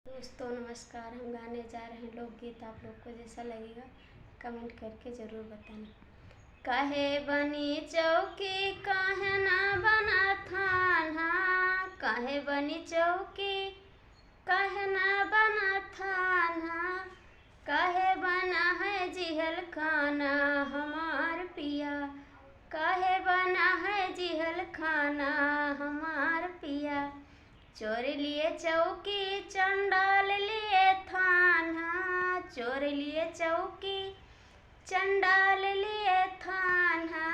दोस्तों नमस्कार। हम गाने जा रहे हैं लोकगीत। आप लोग को जैसा लगेगा कमेंट करके ज़रूर बताना। काहे बनी चौकी काहे ना बना थाना, काहे बनी चौकी काहे ना बना थाना, काहे बना है जिहल खाना हमार पिया, काहे बना है जिहल खाना हमार पिया। चोर लिए चौकी चंडाल लिए थाना, चोर लिए चौकी चंडाल लिए थाना,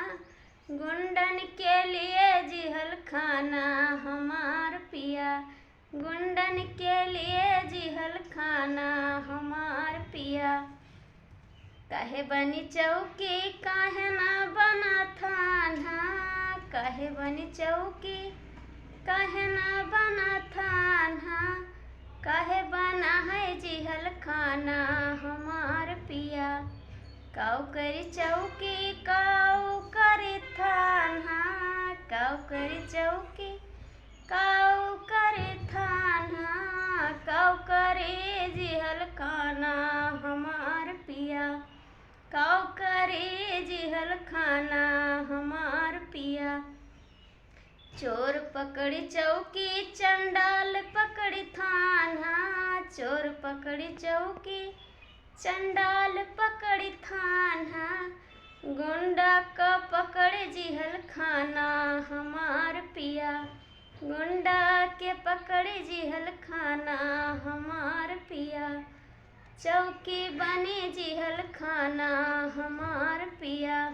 गुंडन के लिए जिहल खाना हमार पिया, गुंडन के लिए जिहल खाना हमार पिया। काहे बनी चौकी काहे ना बना थाना, काहे बनी चौकी काहे ना बना थाना, काहे बना है जिहल खाना हमार पिया। काऊ करी चौकी काऊ करी थाना, काऊ करी चौकी काऊ करी थाना, काऊ करे जिहल खाना हमार पिया, काऊ करे जिहल खाना हमार पिया। चोर पकड़ी चौकी चंडाल पकड़ी थाना, चोर पकड़ी चौकी चंडाल पकड़ी थाना, गुंडा का पकड़े जिहल खाना हमार पिया, गुंडा के पकड़े जिहल खाना हमार पिया। चौकी बने जिहल खाना हमार पिया।